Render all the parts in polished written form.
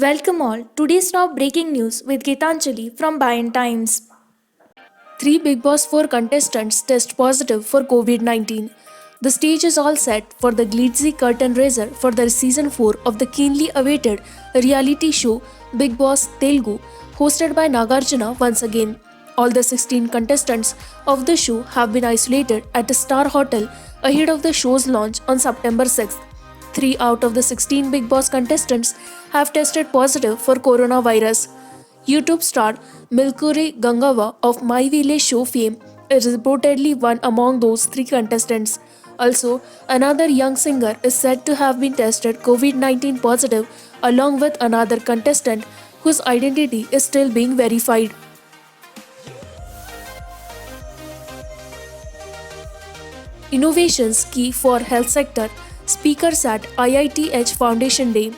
Welcome all. Today's top breaking news with Gitanjali from Bayan Times. Three Big Boss 4 contestants test positive for COVID 19. The stage is all set for the glitzy curtain raiser for the season 4 of the keenly awaited reality show Big Boss Telugu, hosted by Nagarjuna once again. All the 16 contestants of the show have been isolated at a star hotel ahead of the show's launch on September 6th. 3 out of the 16 Big Boss contestants have tested positive for coronavirus. YouTube star Milkuri Gangava of My Village Show fame is reportedly one among those 3 contestants. Also, another young singer is said to have been tested COVID 19 positive along with another contestant whose identity is still being verified. Innovations key for health sector. Speakers at IITH Foundation Day.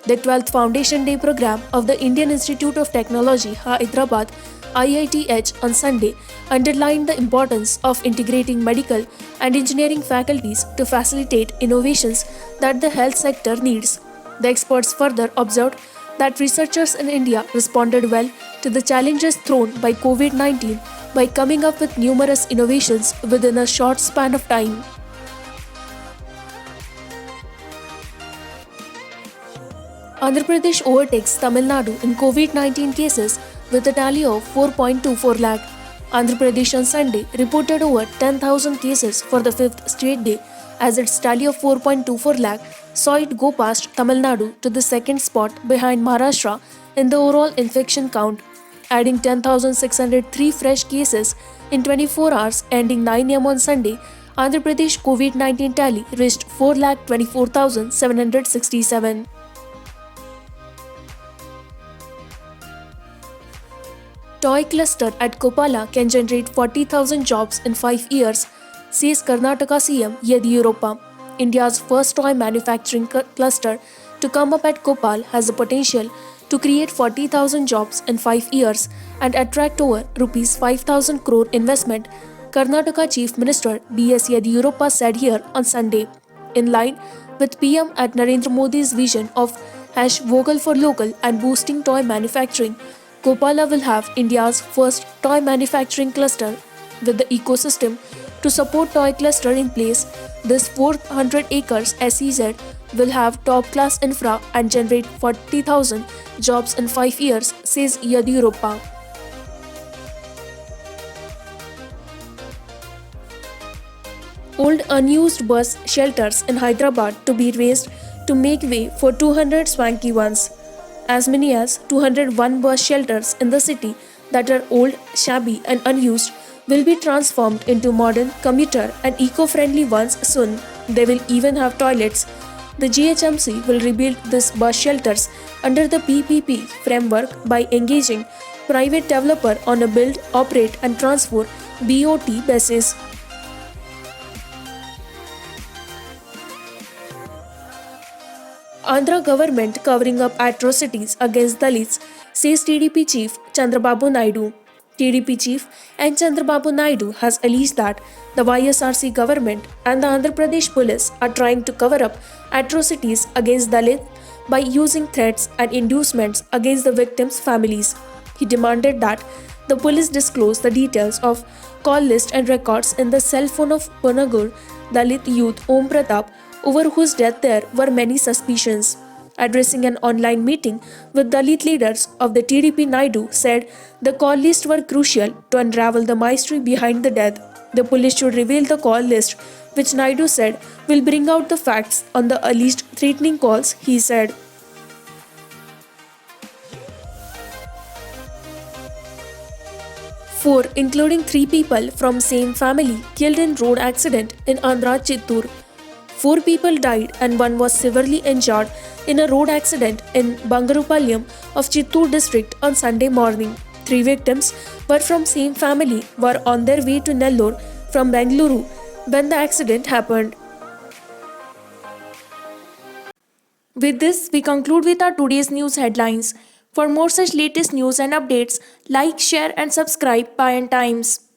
The 12th Foundation Day program of the Indian Institute of Technology, Hyderabad, IITH, on Sunday underlined the importance of integrating medical and engineering faculties to facilitate innovations that the health sector needs. The experts further observed that researchers in India responded well to the challenges thrown by COVID 19 by coming up with numerous innovations within a short span of time. Andhra Pradesh overtakes Tamil Nadu in COVID 19 cases with a tally of 4.24 lakh. Andhra Pradesh on Sunday reported over 10,000 cases for the fifth straight day as its tally of 4.24 lakh saw it go past Tamil Nadu to the second spot behind Maharashtra in the overall infection count, adding 10,603 fresh cases in 24 hours ending 9 am on Sunday. Andhra Pradesh COVID 19 tally reached 4,24,767. Toy cluster at Kopala can generate 40,000 jobs in 5 years, says Karnataka CM Yediyurappa. India's first toy manufacturing cluster to come up at Kopal has the potential to create 40,000 jobs in 5 years and attract over Rs 5,000 crore investment, Karnataka Chief Minister B.S. Yediyurappa said here on Sunday. In line with PM at Narendra Modi's vision of #Vocal for Local and boosting toy manufacturing, Kopala will have India's first toy manufacturing cluster. With the ecosystem to support toy cluster in place, this 400 acres SEZ will have top-class infra and generate 40,000 jobs in 5 years, says Yediyurappa. Old unused bus shelters in Hyderabad to be raised to make way for 200 swanky ones. As many as 201 bus shelters in the city that are old, shabby, and unused will be transformed into modern, commuter, and eco-friendly ones soon. They will even have toilets. The GHMC will rebuild these bus shelters under the PPP framework by engaging private developer on a build, operate, and transfer BOT basis. Andhra government covering up atrocities against Dalits, says TDP chief Chandrababu Naidu. TDP chief and Chandrababu Naidu has alleged that the YSRC government and the Andhra Pradesh police are trying to cover up atrocities against Dalit by using threats and inducements against the victims' families. He demanded that the police disclose the details of call list and records in the cell phone of Panagur Dalit youth Om Pratap, over whose death there were many suspicions. Addressing an online meeting with Dalit leaders of the TDP, Naidu said the call lists were crucial to unravel the mystery behind the death. The police should reveal the call list, which Naidu said will bring out the facts on the alleged threatening calls, he said. Four, including 3 people from same family, killed in road accident in Andhra, Chittoor. 4 people died and 1 was severely injured in a road accident in Bangarupalyam of Chittoor district on Sunday morning. 3 victims were from same family were on their way to Nellore from Bengaluru when the accident happened. With this, we conclude with our today's news headlines. For more such latest news and updates, like, share and subscribe Bayan Times.